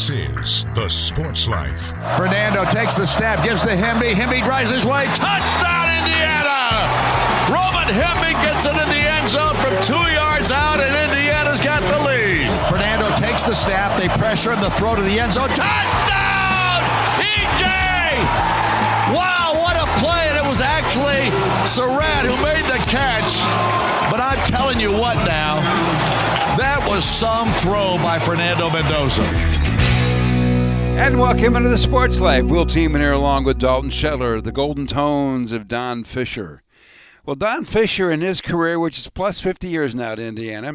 This is The Sports Life. Fernando takes the snap, gives to Hemby. Hemby drives his way. Touchdown, Indiana! Roman Hemby gets it in the end zone from 2 yards out, and Indiana's got the lead. Fernando takes the snap. They pressure him, the throw to the end zone. Touchdown! EJ! Wow, what a play, and it was actually Surratt who made the catch. But I'm telling you what now, that was some throw by Fernando Mendoza. And welcome into the Sports Life. Will Tiemann here along with Dalton Shetler, the golden tones of Don Fisher. Well, Don Fisher in his career, which is plus 50 years now to Indiana,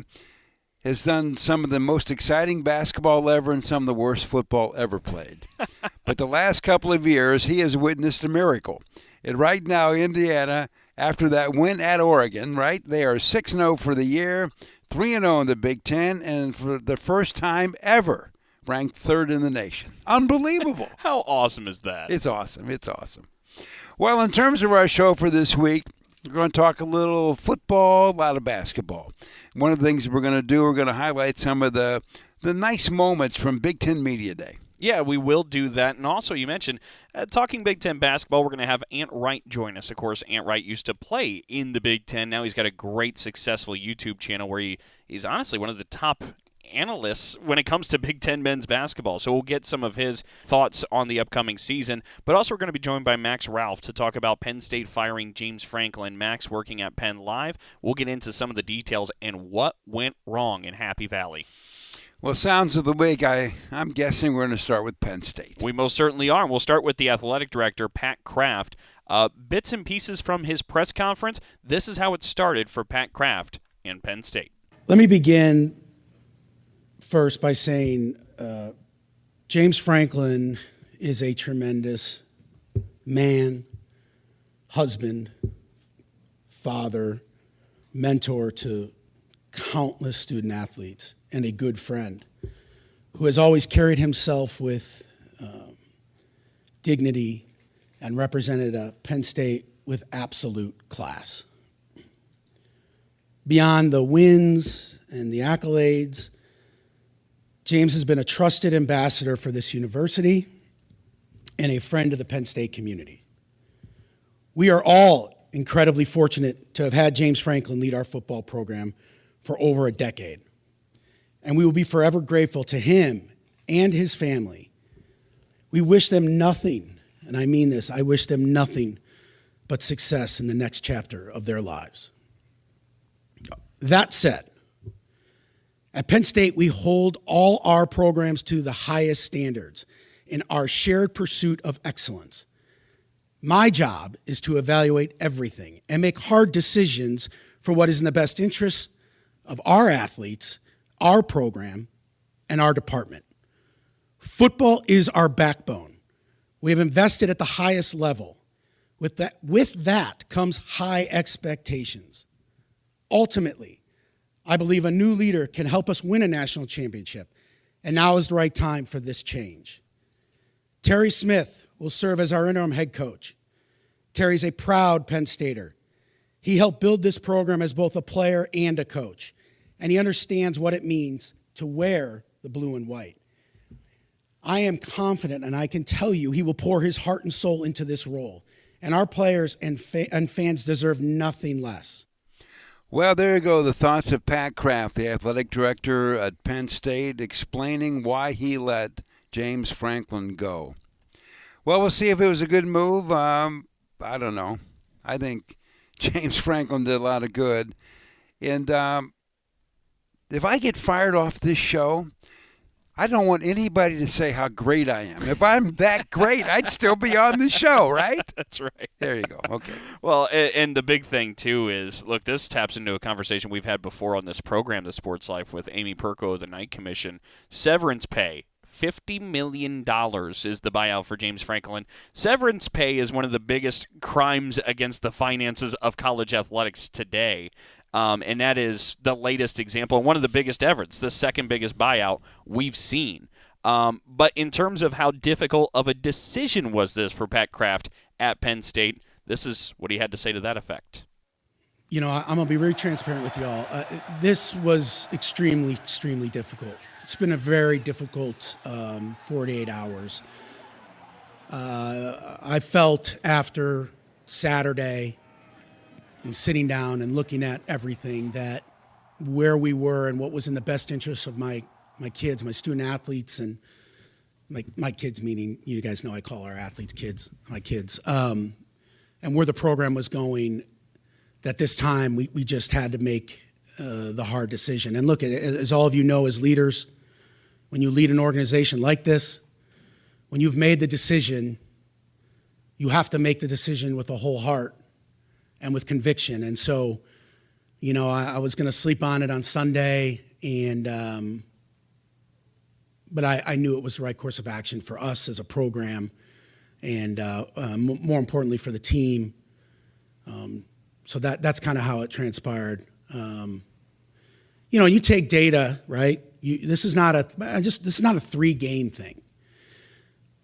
has done some of the most exciting basketball ever and some of the worst football ever played. But the last couple of years, he has witnessed a miracle. And right now, Indiana, after that win at Oregon, right, they are 6-0 for the year, 3-0 in the Big Ten, and for the first time ever, ranked third in the nation. Unbelievable. How awesome is that? It's awesome. It's awesome. Well, in terms of our show for this week, we're going to talk a little football, a lot of basketball. One of the things we're going to do, we're going to highlight some of the nice moments from Big Ten Media Day. Yeah, we will do that. And also, you mentioned, talking Big Ten basketball, we're going to have Ant Wright join us. Of course, Ant Wright used to play in the Big Ten. Now he's got a great, successful YouTube channel where he's honestly one of the top analysts when it comes to Big Ten men's basketball. So we'll get some of his thoughts on the upcoming season. But also we're going to be joined by Max Ralph to talk about Penn State firing James Franklin. Max working at Penn Live. We'll get into some of the details and what went wrong in Happy Valley. Well, sounds of the week, I'm guessing we're going to start with Penn State. We most certainly are. We'll start with the athletic director, Pat Kraft. Bits and pieces from his press conference. This is how it started for Pat Kraft in Penn State. Let me begin first by saying James Franklin is a tremendous man, husband, father, mentor to countless student athletes, and a good friend who has always carried himself with dignity and represented Penn State with absolute class. Beyond the wins and the accolades, James has been a trusted ambassador for this university and a friend of the Penn State community. We are all incredibly fortunate to have had James Franklin lead our football program for over a decade. And we will be forever grateful to him and his family. We wish them nothing, and I mean this, I wish them nothing but success in the next chapter of their lives. That said, at Penn State, we hold all our programs to the highest standards in our shared pursuit of excellence. My job is to evaluate everything and make hard decisions for what is in the best interests of our athletes, our program, and our department. Football is our backbone. We have invested at the highest level. With that comes high expectations. Ultimately, I believe a new leader can help us win a national championship, and now is the right time for this change. Terry Smith will serve as our interim head coach. Terry's a proud Penn Stater. He helped build this program as both a player and a coach, and he understands what it means to wear the blue and white. I am confident, and I can tell you he will pour his heart and soul into this role, and our players and fans deserve nothing less. Well, there you go, the thoughts of Pat Kraft, the athletic director at Penn State, explaining why he let James Franklin go. Well, we'll see if it was a good move. I don't know. I think James Franklin did a lot of good. And if I get fired off this show, I don't want anybody to say how great I am. If I'm that great, I'd still be on the show, right? That's right. There you go. Okay. Well, and the big thing, too, is, look, this taps into a conversation we've had before on this program, The Sports Life, with Amy Perko of the Knight Commission. Severance pay. $50 million is the buyout for James Franklin. Severance pay is one of the biggest crimes against the finances of college athletics today. And that is the latest example, and one of the biggest ever. It's the second biggest buyout we've seen. But in terms of how difficult of a decision was this for Pat Kraft at Penn State, this is what he had to say to that effect. You know, I'm going to be very transparent with you all. This was extremely, extremely difficult. It's been a very difficult 48 hours. I felt after Saturday and sitting down and looking at everything that where we were and what was in the best interest of my kids, my student athletes, and my kids, meaning you guys know I call our athletes kids, my kids, and where the program was going, that this time we just had to make the hard decision. And look, as all of you know as leaders, when you lead an organization like this, when you've made the decision, you have to make the decision with a whole heart and with conviction. And so, I was going to sleep on it on Sunday, but I knew it was the right course of action for us as a program, and more importantly for the team. So that's kind of how it transpired. You take data, right? This is not a 3-game thing.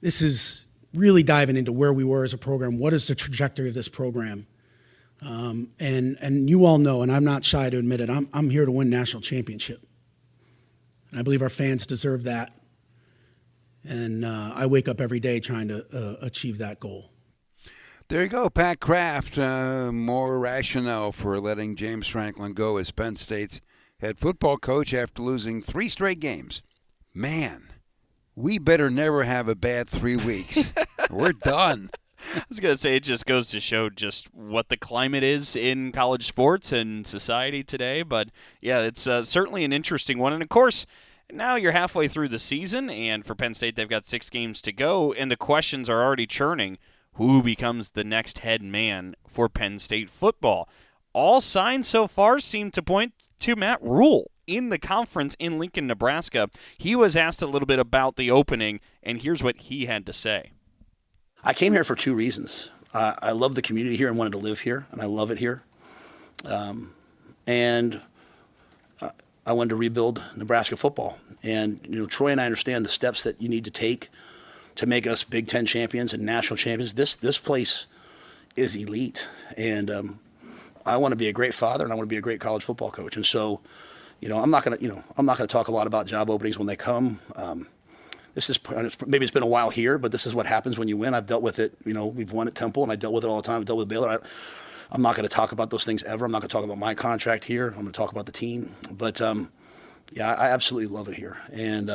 This is really diving into where we were as a program. What is the trajectory of this program? And you all know, and I'm not shy to admit it, I'm here to win national championship. And I believe our fans deserve that. And I wake up every day trying to achieve that goal. There you go, Pat Kraft. More rationale for letting James Franklin go as Penn State's head football coach after losing 3 straight games. Man, we better never have a bad 3 weeks. We're done. I was going to say, it just goes to show just what the climate is in college sports and society today. But, yeah, it's certainly an interesting one. And, of course, now you're halfway through the season, and for Penn State, they've got 6 games to go, and the questions are already churning. Who becomes the next head man for Penn State football? All signs so far seem to point to Matt Rule in the conference in Lincoln, Nebraska. He was asked a little bit about the opening, and here's what he had to say. I came here for 2 reasons. I love the community here and wanted to live here, and I love it here. And I wanted to rebuild Nebraska football. And, Troy and I understand the steps that you need to take to make us Big Ten champions and national champions. This place is elite. And I want to be a great father, and I want to be a great college football coach. And so, I'm not going to talk a lot about job openings when they come. Maybe it's been a while here, but this is what happens when you win. I've dealt with it. We've won at Temple, and I dealt with it all the time. I've dealt with Baylor. I'm not going to talk about those things ever. I'm not going to talk about my contract here. I'm going to talk about the team. But I absolutely love it here, and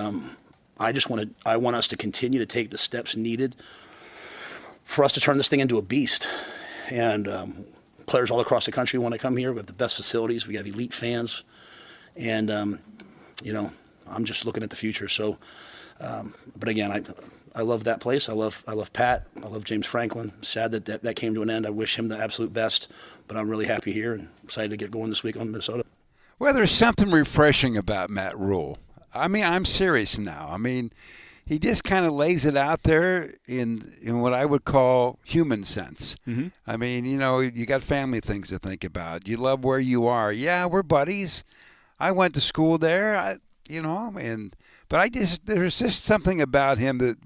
I want us to continue to take the steps needed for us to turn this thing into a beast. And players all across the country want to come here. We have the best facilities. We have elite fans, and I'm just looking at the future. So. But again, I love that place. I love Pat. I love James Franklin. Sad that came to an end. I wish him the absolute best, but I'm really happy here and excited to get going this week on Minnesota. Well, there's something refreshing about Matt Rule. I mean, I'm serious now. I mean, he just kind of lays it out there in what I would call human sense. Mm-hmm. I mean, you got family things to think about. You love where you are. Yeah, we're buddies. I went to school there. But there's just something about him that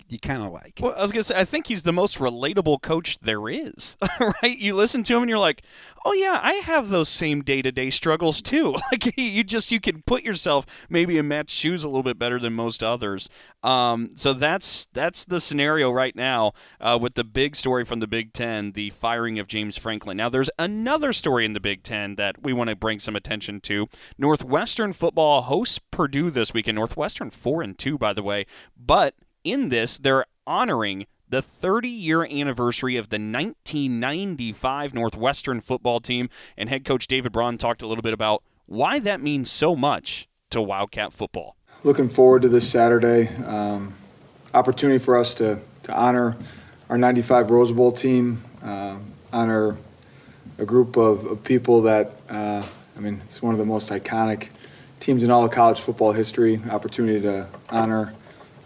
you kind of like. Well, I was going to say, I think he's the most relatable coach there is, right? You listen to him and you're like, oh yeah, I have those same day-to-day struggles too. Like you can put yourself maybe in Matt's shoes a little bit better than most others. So that's the scenario right now with the big story from the Big Ten, the firing of James Franklin. Now there's another story in the Big Ten that we want to bring some attention to. Northwestern football hosts Purdue this weekend. Northwestern 4-2, by the way, but in this, they're honoring the 30-year anniversary of the 1995 Northwestern football team, and head coach David Braun talked a little bit about why that means so much to Wildcat football. Looking forward to this Saturday. Opportunity for us to honor our 95 Rose Bowl team, honor a group of people that, it's one of the most iconic teams in all of college football history. Opportunity to honor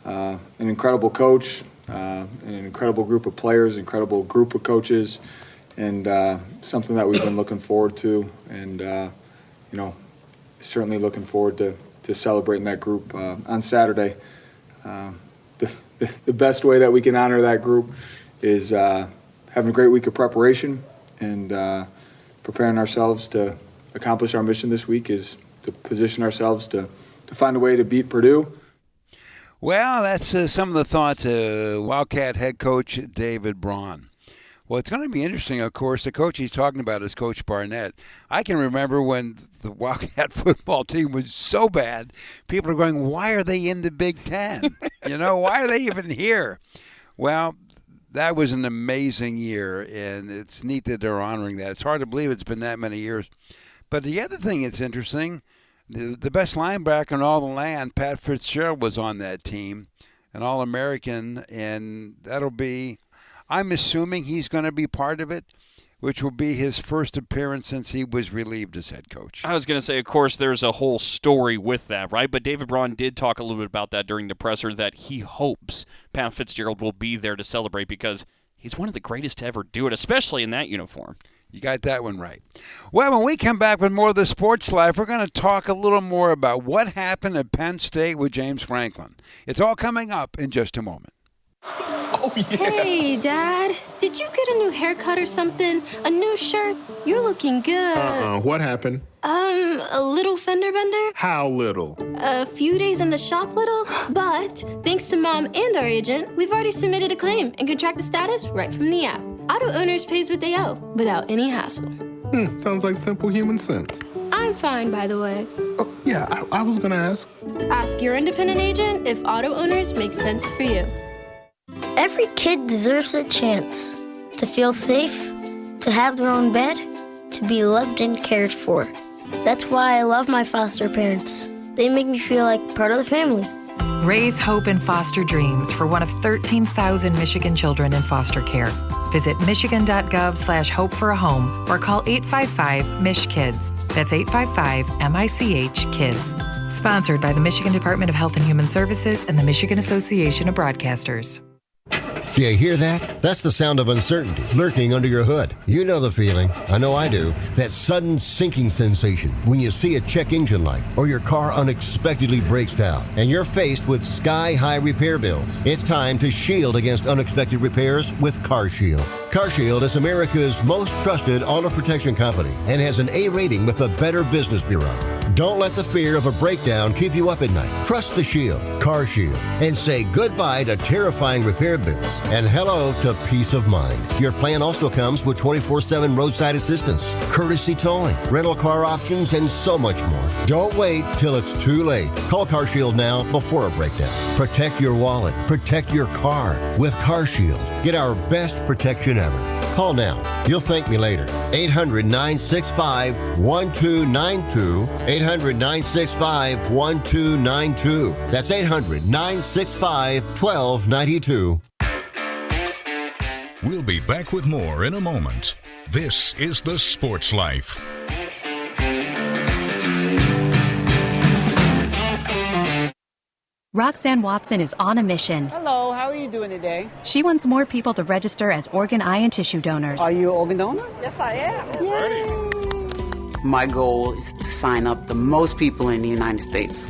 an incredible coach, an incredible group of players, incredible group of coaches, and something that we've been looking forward to, and certainly looking forward to celebrating that group on Saturday. The best way that we can honor that group is having a great week of preparation and preparing ourselves to accomplish our mission this week, is to position ourselves to find a way to beat Purdue. Well, that's some of the thoughts of Wildcat head coach David Braun. Well, it's going to be interesting, of course. The coach he's talking about is Coach Barnett. I can remember when the Wildcat football team was so bad, people are going, why are they in the Big Ten? Why are they even here? Well, that was an amazing year, and it's neat that they're honoring that. It's hard to believe it's been that many years. But the other thing that's interesting, the best linebacker in all the land, Pat Fitzgerald, was on that team, an All-American, and that'll be, I'm assuming he's going to be part of it, which will be his first appearance since he was relieved as head coach. I was going to say, of course, there's a whole story with that, right? But David Braun did talk a little bit about that during the presser, that he hopes Pat Fitzgerald will be there to celebrate because he's one of the greatest to ever do it, especially in that uniform. You got that one right. Well, when we come back with more of the Sports Life, we're going to talk a little more about what happened at Penn State with James Franklin. It's all coming up in just a moment. Oh, yeah. Hey, Dad. Did you get a new haircut or something? A new shirt? You're looking good. What happened? A little fender bender? How little? A few days in the shop little. But thanks to Mom and our agent, we've already submitted a claim and can track the status right from the app. Auto Owners pays what they owe without any hassle. Sounds like simple human sense. I'm fine, by the way. Oh, yeah, I was gonna ask. Ask your independent agent if Auto Owners makes sense for you. Every kid deserves a chance to feel safe, to have their own bed, to be loved and cared for. That's why I love my foster parents. They make me feel like part of the family. Raise hope and foster dreams for one of 13,000 Michigan children in foster care. Visit michigan.gov/hope for a home or call 855-MICH-KIDS. That's 855-MICH-KIDS. Sponsored by the Michigan Department of Health and Human Services and the Michigan Association of Broadcasters. Do you hear that? That's the sound of uncertainty lurking under your hood. You know the feeling. I know I do. That sudden sinking sensation when you see a check engine light or your car unexpectedly breaks down and you're faced with sky-high repair bills. It's time to shield against unexpected repairs with CarShield. CarShield is America's most trusted auto protection company and has an A rating with the Better Business Bureau. Don't let the fear of a breakdown keep you up at night. Trust the Shield, CarShield, and say goodbye to terrifying repair bills and hello to peace of mind. Your plan also comes with 24/7 roadside assistance, courtesy towing, rental car options, and so much more. Don't wait till it's too late. Call CarShield now before a breakdown. Protect your wallet. Protect your car with CarShield. Get our best protection ever. Call now. You'll thank me later. 800-965-1292. 800-965-1292. That's 800-965-1292. We'll be back with more in a moment. This is the Sports Life. Roxanne Watson is on a mission. Hello, how are you doing today? She wants more people to register as organ, eye, and tissue donors. Are you an organ donor? Yes, I am. Yay. My goal is to sign up the most people in the United States.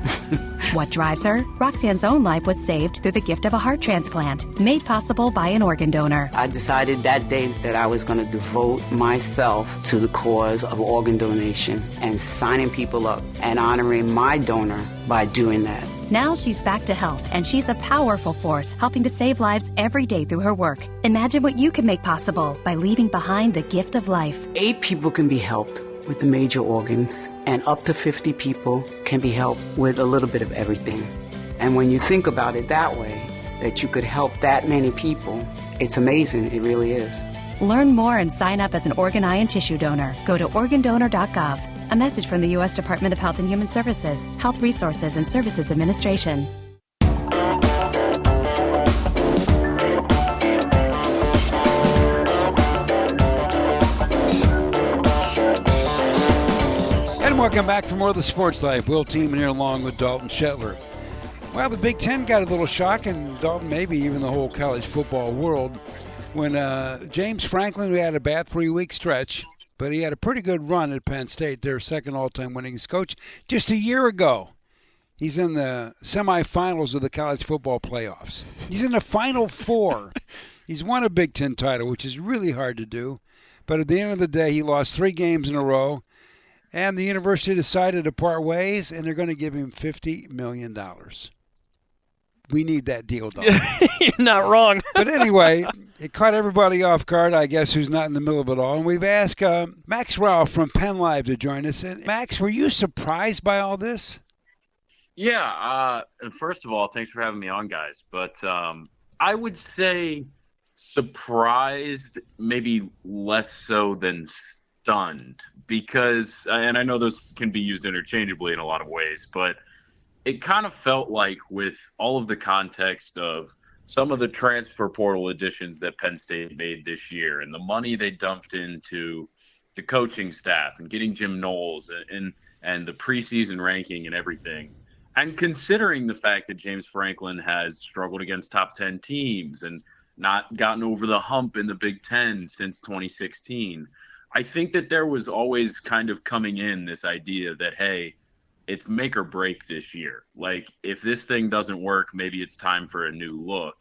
What drives her? Roxanne's own life was saved through the gift of a heart transplant, made possible by an organ donor. I decided that day that I was going to devote myself to the cause of organ donation and signing people up and honoring my donor by doing that. Now she's back to health, and she's a powerful force helping to save lives every day through her work. Imagine what you can make possible by leaving behind the gift of life. 8 people can be helped with the major organs, and up to 50 people can be helped with a little bit of everything. And when you think about it that way, that you could help that many people, it's amazing. It really is. Learn more and sign up as an organ, eye, and tissue donor. Go to organdonor.gov. A message from the U.S. Department of Health and Human Services, Health Resources and Services Administration. And welcome back for more of the Sports Life. Will Tiemann here along with Dalton Shetler. Well, the Big Ten got a little shock, and Dalton, maybe even the whole college football world, when James Franklin, who had a bad 3-week stretch, but he had a pretty good run at Penn State, their second all-time winningest coach, just a year ago. He's in the semifinals of the college football playoffs. He's in the Final Four. He's won a Big Ten title, which is really hard to do. But at the end of the day, he lost 3 games in a row. And the university decided to part ways, and they're going to give him $50 million. We need that deal done. You're not wrong. But anyway, it caught everybody off guard, I guess, who's not in the middle of it all. And we've asked Max Ralph from Penn Live to join us. And Max, were you surprised by all this? Yeah. First of all, thanks for having me on, guys. But I would say surprised, maybe less so than stunned, because, and I know those can be used interchangeably in a lot of ways, but it kind of felt like, with all of the context of some of the transfer portal additions that Penn State made this year and the money they dumped into the coaching staff and getting Jim Knowles and the preseason ranking and everything, and considering the fact that James Franklin has struggled against top 10 teams and not gotten over the hump in the Big Ten since 2016, I think that there was always kind of coming in this idea that, hey, it's make or break this year. Like, if this thing doesn't work, maybe it's time for a new look.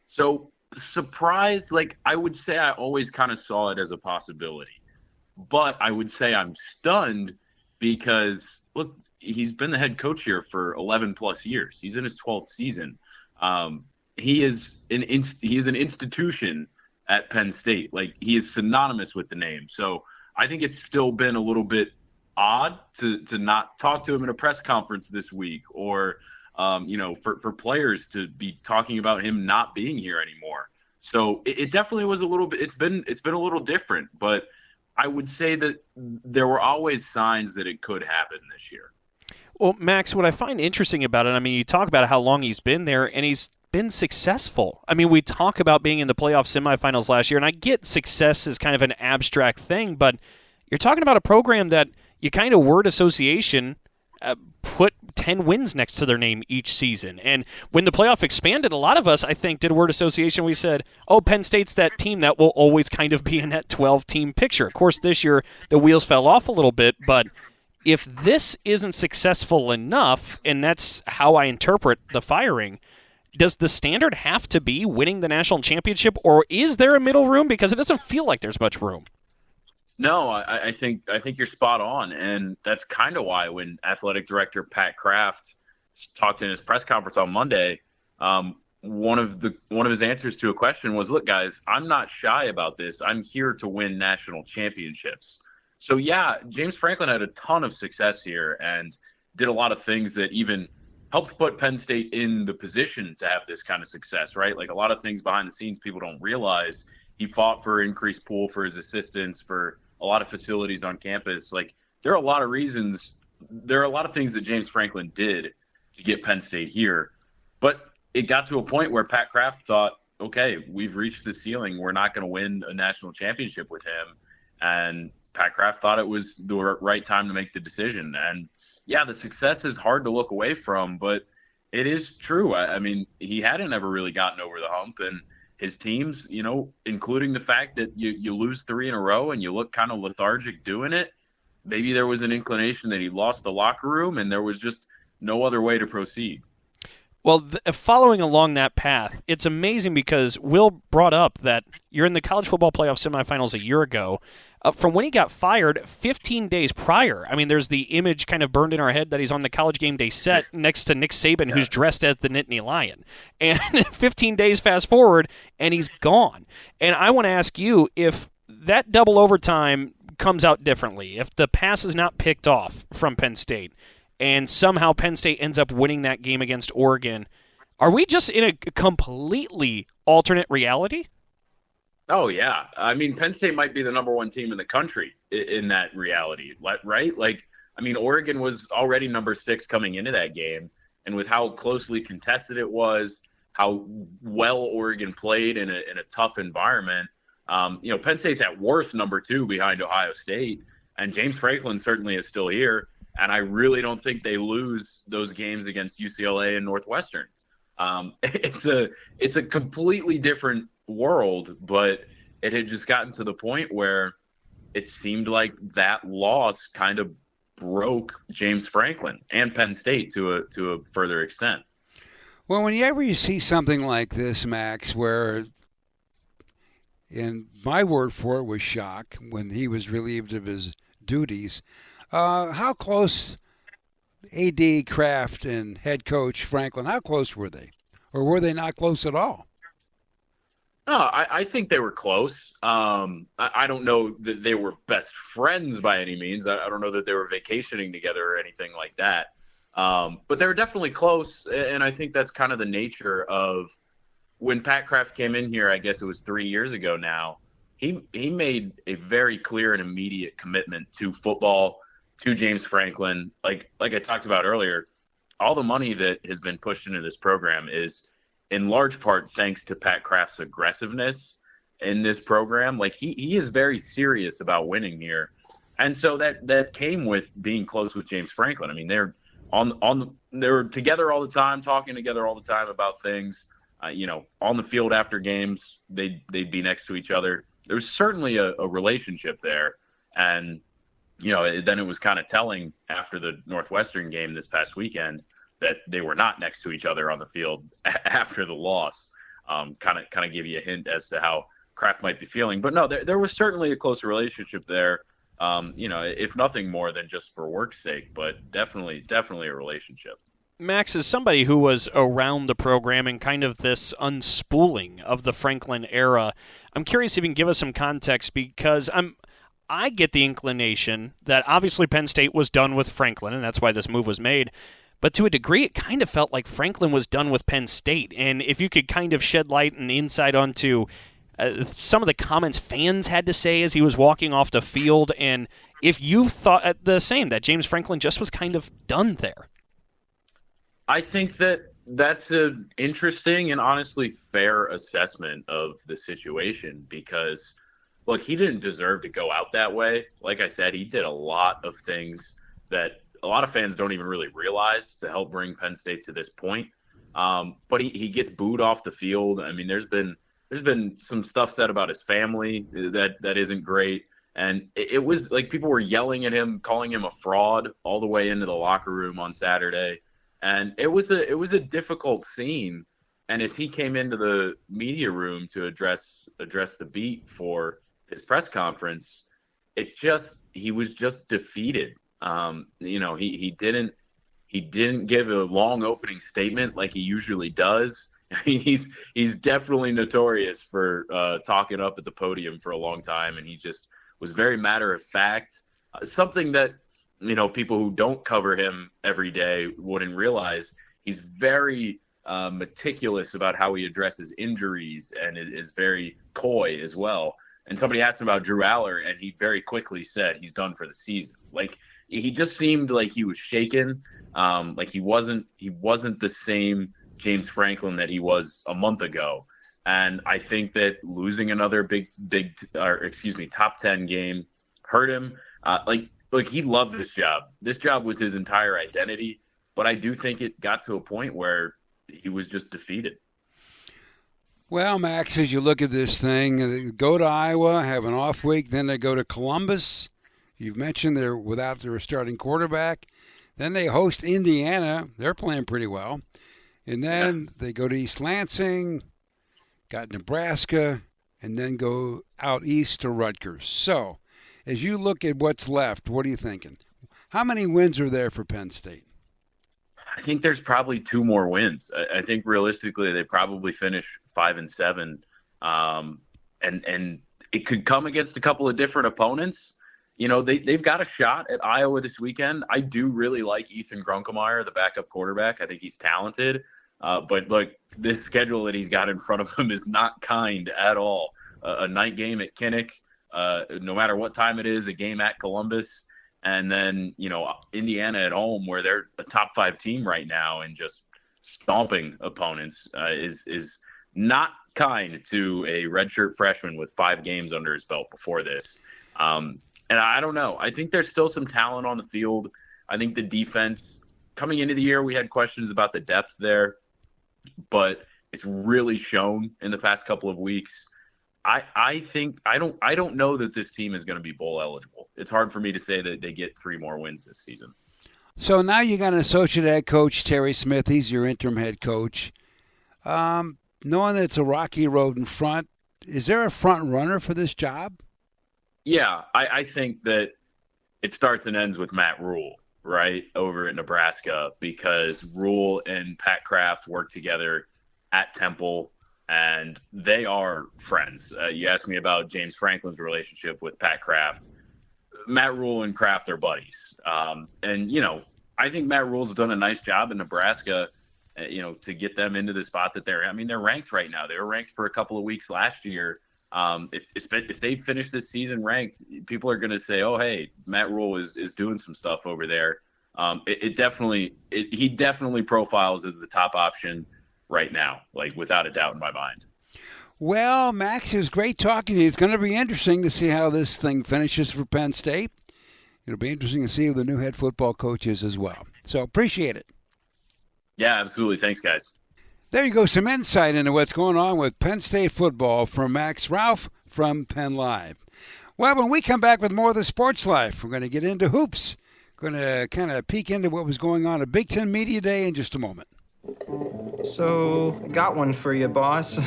So surprised, like, I would say I always kind of saw it as a possibility. But I would say I'm stunned because, look, he's been the head coach here for 11 plus years. He's in his 12th season. He is an institution at Penn State. Like, he is synonymous with the name. So I think it's still been a little bit odd to not talk to him in a press conference this week, or for players to be talking about him not being here anymore. So it definitely was a little bit, it's been a little different, but I would say that there were always signs that it could happen this year. Well, Max, what I find interesting about it, I mean, you talk about how long he's been there, and he's been successful. I mean, we talk about being in the playoff semifinals last year, and I get success is kind of an abstract thing, but you're talking about a program that you kind of word association put 10 wins next to their name each season. And when the playoff expanded, a lot of us, I think, did word association. We said, oh, Penn State's that team that will always kind of be in that 12-team picture. Of course, this year the wheels fell off a little bit, but if this isn't successful enough, and that's how I interpret the firing, does the standard have to be winning the national championship, or is there a middle room? Because it doesn't feel like there's much room. No, I think you're spot on, and that's kind of why when athletic director Pat Kraft talked in his press conference on Monday, one of his answers to a question was, "Look, guys, I'm not shy about this. I'm here to win national championships." So yeah, James Franklin had a ton of success here and did a lot of things that even helped put Penn State in the position to have this kind of success, right? Like, a lot of things behind the scenes people don't realize. He fought for increased pool for his assistants, for a lot of facilities on campus. Like, there are a lot of reasons. There are a lot of things that James Franklin did to get Penn State here. But it got to a point where Pat Kraft thought, okay, we've reached the ceiling. We're not going to win a national championship with him. And Pat Kraft thought it was the right time to make the decision. And yeah, the success is hard to look away from, but it is true. I mean, he hadn't ever really gotten over the hump, and his teams, including the fact that you lose 3 in a row and you look kind of lethargic doing it, maybe there was an inclination that he lost the locker room and there was just no other way to proceed. Well, following along that path, it's amazing because Will brought up that you're in the college football playoff semifinals a year ago. From when he got fired 15 days prior, I mean, there's the image kind of burned in our head that he's on the College Game Day set next to Nick Saban, who's dressed as the Nittany Lion. And 15 days fast forward, and he's gone. And I want to ask you, if that double overtime comes out differently, if the pass is not picked off from Penn State, and somehow Penn State ends up winning that game against Oregon, are we just in a completely alternate reality? Oh, yeah. I mean, Penn State might be the number 1 team in the country in that reality, right? Like, I mean, Oregon was already number 6 coming into that game, and with how closely contested it was, how well Oregon played in a tough environment, Penn State's at worst number 2 behind Ohio State, and James Franklin certainly is still here, and I really don't think they lose those games against UCLA and Northwestern. It's a completely different world, but it had just gotten to the point where it seemed like that loss kind of broke James Franklin and Penn State to a further extent. Well, whenever you see something like this, Max, where, and my word for it was shock when he was relieved of his duties, How close, A.D. Kraft and head coach Franklin, how close were they? Or were they not close at all? No, I think they were close. I don't know that they were best friends by any means. I don't know that they were vacationing together or anything like that. But they were definitely close, and I think that's kind of the nature of when Pat Kraft came in here. I guess it was 3 years ago now. He made a very clear and immediate commitment to football, to James Franklin. Like I talked about earlier, all the money that has been pushed into this program is in large part thanks to Pat Kraft's aggressiveness in this program. Like he is very serious about winning here. And so that came with being close with James Franklin. I mean, they're they were together all the time, talking together all the time about things. On the field after games, they'd be next to each other. There was certainly a relationship there. And, then it was kind of telling after the Northwestern game this past weekend that they were not next to each other on the field after the loss. Kind of give you a hint as to how Kraft might be feeling. But no, there was certainly a close relationship there. If nothing more than just for work's sake, but definitely a relationship. Max, as somebody who was around the program and kind of this unspooling of the Franklin era, I'm curious if you can give us some context, because I get the inclination that obviously Penn State was done with Franklin, and that's why this move was made. But to a degree, it kind of felt like Franklin was done with Penn State. And if you could kind of shed light and insight onto some of the comments fans had to say as he was walking off the field, and if you thought the same, that James Franklin just was kind of done there. I think that's an interesting and honestly fair assessment of the situation, because, look, he didn't deserve to go out that way. Like I said, he did a lot of things that a lot of fans don't even really realize to help bring Penn State to this point. But he gets booed off the field. I mean, there's been some stuff said about his family that isn't great. And it was like people were yelling at him, calling him a fraud all the way into the locker room on Saturday. And it was a difficult scene. And as he came into the media room to address the beat for his press conference, he was just defeated. He didn't give a long opening statement like he usually does. He's definitely notorious for talking up at the podium for a long time, and he just was very matter of fact. Something that people who don't cover him every day wouldn't realize. He's very meticulous about how he addresses injuries, and is very coy as well. And somebody asked him about Drew Aller, and he very quickly said he's done for the season. Like, he just seemed like he was shaken, like he wasn't the same James Franklin that he was a month ago. And I think that losing another top 10 game hurt him. Like he loved this job. This job was his entire identity. But I do think it got to a point where he was just defeated. Well, Max, as you look at this thing, they go to Iowa, have an off week, then they go to Columbus. You've mentioned they're without their starting quarterback. Then they host Indiana. They're playing pretty well. And then they go to East Lansing, got Nebraska, and then go out east to Rutgers. So, as you look at what's left, what are you thinking? How many wins are there for Penn State? I think there's probably 2 more wins. I think realistically they probably finish 5-7, and it could come against a couple of different opponents. They've got a shot at Iowa this weekend. I do really like Ethan Grunkemeyer, the backup quarterback. I think he's talented. But look, this schedule that he's got in front of him is not kind at all. A night game at Kinnick, no matter what time it is, a game at Columbus, and then, Indiana at home, where they're a top 5 team right now and just stomping opponents, is not kind to a redshirt freshman with 5 games under his belt before this. And I don't know. I think there's still some talent on the field. I think the defense, coming into the year, we had questions about the depth there, but it's really shown in the past couple of weeks. I don't know that this team is going to be bowl eligible. It's hard for me to say that they get 3 more wins this season. So now you got an associate head coach, Terry Smith. He's your interim head coach. Knowing that it's a rocky road in front, is there a front runner for this job? Yeah, I think that it starts and ends with Matt Rule, right, over at Nebraska, because Rule and Pat Kraft work together at Temple, and they are friends. You asked me about James Franklin's relationship with Pat Kraft. Matt Rule and Kraft are buddies. And, you know, I think Matt Rule's done a nice job in Nebraska, you know, to get them into the spot that they're – I mean, they're ranked right now. They were ranked for a couple of weeks last year. If they finish this season ranked, people are going to say, oh, hey, Matt Rule is doing some stuff over there. He definitely profiles as the top option right now, like without a doubt in my mind. Well, Max, it was great talking to you. It's going to be interesting to see how this thing finishes for Penn State. It'll be interesting to see who the new head football coach is as well. So appreciate it. Yeah, absolutely. Thanks, guys. There you go, some insight into what's going on with Penn State football from Max Ralph from Penn Live. Well, when we come back with more of the Sports Life, we're going to get into hoops. Going to kind of peek into what was going on at Big Ten Media Day in just a moment. So, got one for you, boss.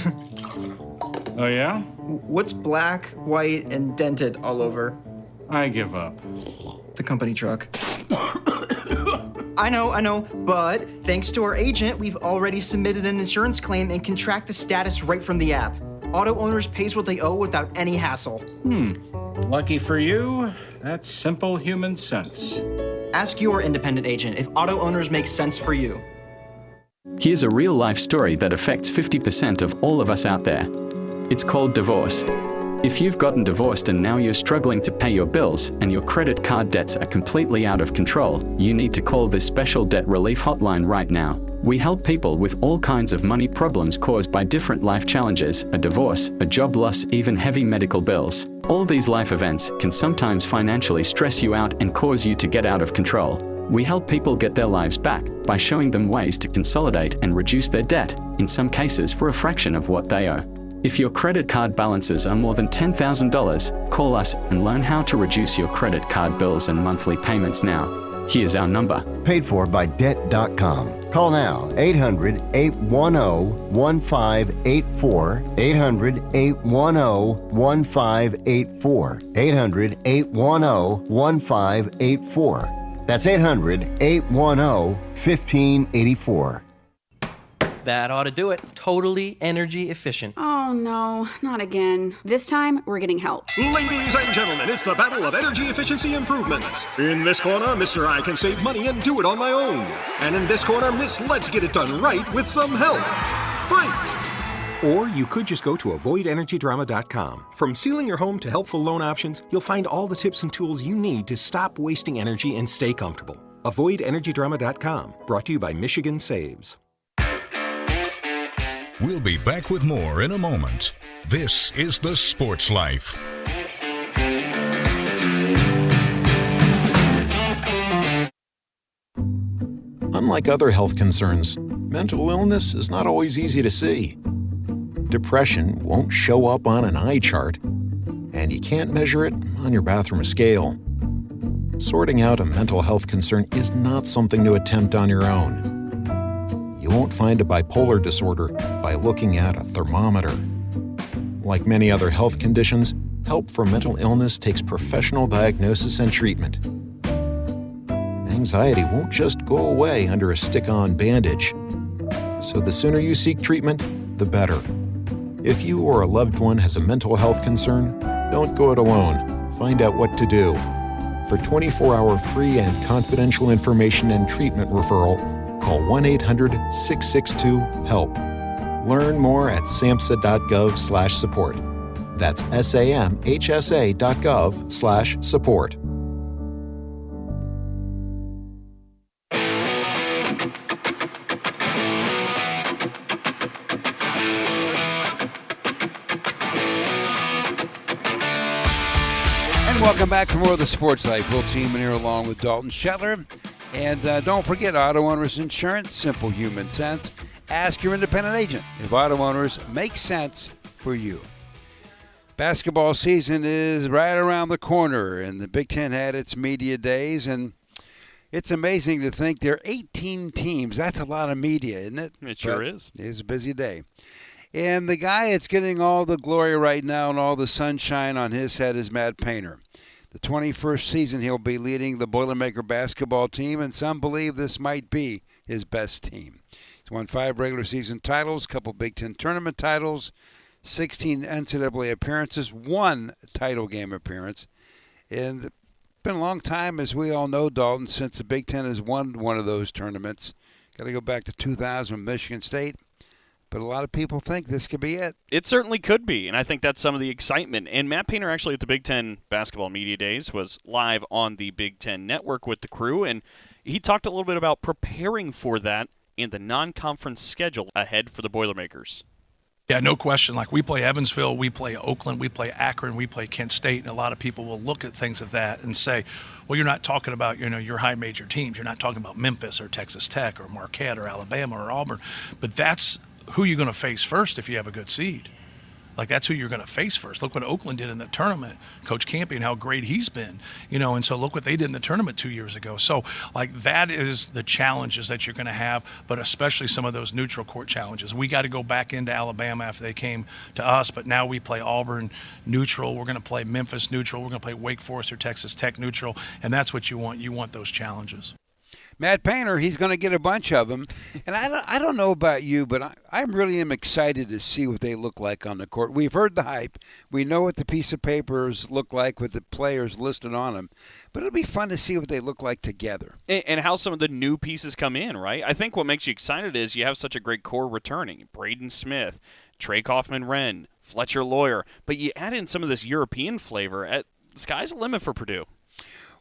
Oh, yeah? What's black, white, and dented all over? I give up. The company truck. I know, but thanks to our agent, we've already submitted an insurance claim and can track the status right from the app. Auto owners pays what they owe without any hassle. Lucky for you, that's simple human sense. Ask your independent agent if auto owners make sense for you. Here's a real-life story that affects 50% of all of us out there. It's called divorce. If you've gotten divorced and now you're struggling to pay your bills and your credit card debts are completely out of control, you need to call this special debt relief hotline right now. We help people with all kinds of money problems caused by different life challenges, a divorce, a job loss, even heavy medical bills. All these life events can sometimes financially stress you out and cause you to get out of control. We help people get their lives back by showing them ways to consolidate and reduce their debt, in some cases for a fraction of what they owe. If your credit card balances are more than $10,000, call us and learn how to reduce your credit card bills and monthly payments now. Here's our number. Paid for by Debt.com. Call now, 800-810-1584, 800-810-1584, 800-810-1584. That's 800-810-1584. That ought to do it. Totally energy efficient. Oh no, not again. This time, we're getting help. Ladies and gentlemen, it's the battle of energy efficiency improvements. In this corner, Mr. I can save money and do it on my own. And in this corner, Miss Let's Get It Done Right with some help. Fight! Or you could just go to avoidenergydrama.com. From sealing your home to helpful loan options, you'll find all the tips and tools you need to stop wasting energy and stay comfortable. Avoidenergydrama.com. Brought to you by Michigan Saves. We'll be back with more in a moment. This is the Sports Life. Unlike other health concerns, mental illness is not always easy to see. Depression won't show up on an eye chart, and you can't measure it on your bathroom scale. Sorting out a mental health concern is not something to attempt on your own. You won't find a bipolar disorder by looking at a thermometer. Like many other health conditions, help for mental illness takes professional diagnosis and treatment. Anxiety won't just go away under a stick-on bandage. So the sooner you seek treatment, the better. If you or a loved one has a mental health concern, don't go it alone. Find out what to do. For 24-hour free and confidential information and treatment referral, call 1-800-662-HELP. Learn more at samhsa.gov/support. That's samhsa.gov/support. And welcome back for more of the Sports Life. Will Team in here along with Dalton Shetler. And don't forget, auto owners insurance, simple human sense. Ask your independent agent if auto owners make sense for you. Basketball season is right around the corner, and the Big Ten had its media days, and it's amazing to think there are 18 teams. That's a lot of media, isn't it? It sure is. It's a busy day. And the guy that's getting all the glory right now and all the sunshine on his head is Matt Painter. The 21st season he'll be leading the Boilermaker basketball team, and some believe this might be his best team. He's won 5 regular season titles, a couple Big Ten tournament titles, 16 NCAA appearances, 1 title game appearance. And it's been a long time, as we all know, Dalton, since the Big Ten has won one of those tournaments. Got to go back to 2000 with Michigan State. But a lot of people think this could be it. It certainly could be, and I think that's some of the excitement. And Matt Painter, actually, at the Big Ten Basketball Media Days, was live on the Big Ten Network with the crew, and he talked a little bit about preparing for that and the non-conference schedule ahead for the Boilermakers. Yeah, no question. Like, we play Evansville, we play Oakland, we play Akron, we play Kent State, and a lot of people will look at things of that and say, well, you're not talking about, your high major teams. You're not talking about Memphis or Texas Tech or Marquette or Alabama or Auburn. But that's who you're going to face first if you have a good seed. Like, that's who you're going to face first. Look what Oakland did in the tournament. Coach Campion, how great he's been. And so look what they did in the tournament 2 years ago. So, that is the challenges that you're going to have, but especially some of those neutral court challenges. We got to go back into Alabama after they came to us, but now we play Auburn neutral. We're going to play Memphis neutral. We're going to play Wake Forest or Texas Tech neutral, and that's what you want. You want those challenges. Matt Painter, he's going to get a bunch of them. And I don't know about you, but I really am excited to see what they look like on the court. We've heard the hype. We know what the piece of papers look like with the players listed on them. But it'll be fun to see what they look like together. And how some of the new pieces come in, right? I think what makes you excited is you have such a great core returning. Braden Smith, Trey Kaufman-Wren, Fletcher Lawyer. But you add in some of this European flavor. Sky's the limit for Purdue.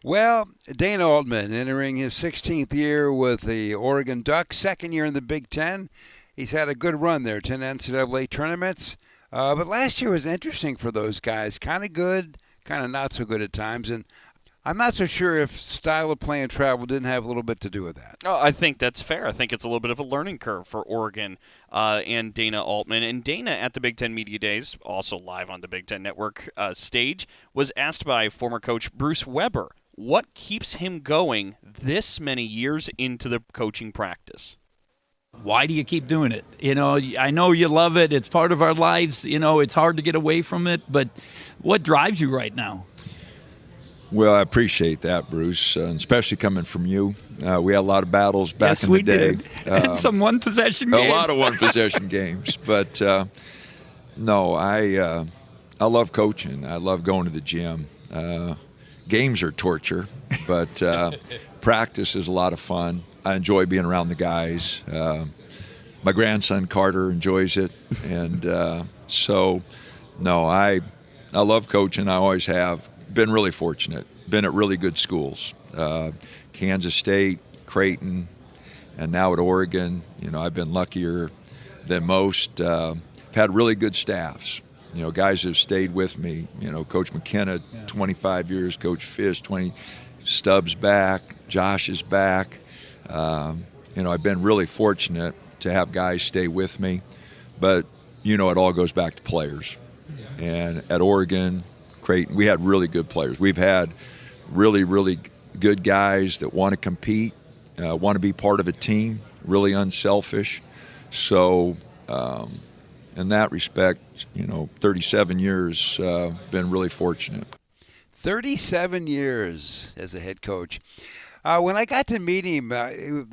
Well, Dana Altman entering his 16th year with the Oregon Ducks, second year in the Big Ten. He's had a good run there, 10 NCAA tournaments. But last year was interesting for those guys. Kind of good, kind of not so good at times. And I'm not so sure if style of play and travel didn't have a little bit to do with that. Oh, I think that's fair. I think it's a little bit of a learning curve for Oregon and Dana Altman. And Dana at the Big Ten Media Days, also live on the Big Ten Network stage, was asked by former coach Bruce Weber, what keeps him going this many years into the coaching practice? Why do you keep doing it? I know you love it. It's part of our lives. It's hard to get away from it. But what drives you right now? Well, I appreciate that, Bruce, especially coming from you. We had a lot of battles back in the day. Yes, we did. Some one-possession games. A lot of one-possession games. But, no, I love coaching. I love going to the gym. Games are torture, but practice is a lot of fun. I enjoy being around the guys. My grandson Carter enjoys it, and so no, I love coaching. I always have. Been really fortunate. Been at really good schools, Kansas State, Creighton, and now at Oregon. I've been luckier than most. Had really good staffs. Guys have stayed with me. Coach McKenna, 25 years. Coach Fish, 20. Stubbs back. Josh is back. I've been really fortunate to have guys stay with me. But, it all goes back to players. And at Oregon, Creighton, we had really good players. We've had really, really good guys that want to compete, want to be part of a team, really unselfish. So, in that respect, 37 years, been really fortunate. 37 years as a head coach. When I got to meet him,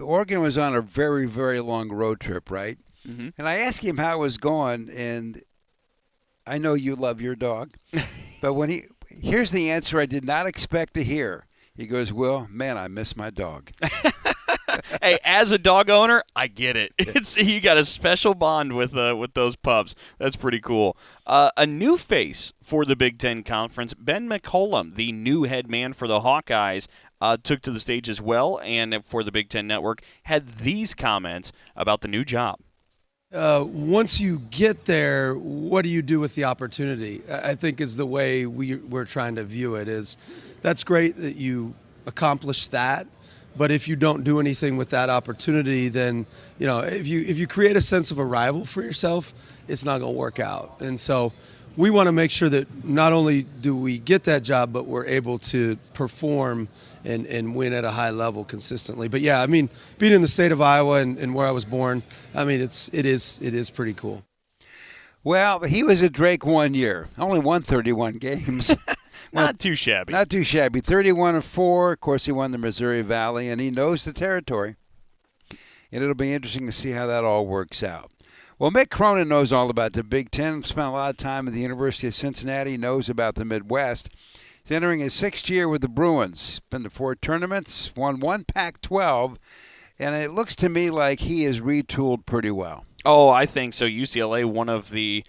Oregon was on a very, very long road trip, right? Mm-hmm. And I asked him how it was going, and I know you love your dog, but here's the answer I did not expect to hear. He goes, well, man, I miss my dog. Hey, as a dog owner, I get it. You got a special bond with those pups. That's pretty cool. A new face for the Big Ten Conference, Ben McCollum, the new head man for the Hawkeyes, took to the stage as well, and for the Big Ten Network, had these comments about the new job. Once you get there, what do you do with the opportunity? I think is the way we're trying to view it. Is that's great that you accomplish that. But if you don't do anything with that opportunity, then, if you create a sense of arrival for yourself, it's not going to work out. And so we want to make sure that not only do we get that job, but we're able to perform and win at a high level consistently. But yeah, being in the state of Iowa and where I was born, it is pretty cool. Well, he was at Drake 1 year, only won 31 games. Not too shabby. Not too shabby. 31-4. Of course, he won the Missouri Valley, and he knows the territory. And it'll be interesting to see how that all works out. Well, Mick Cronin knows all about the Big Ten. Spent a lot of time at the University of Cincinnati. Knows about the Midwest. He's entering his 6th year with the Bruins. Been to 4 tournaments, won 1 Pac-12, and it looks to me like he is retooled pretty well. Oh, I think so. UCLA, one of the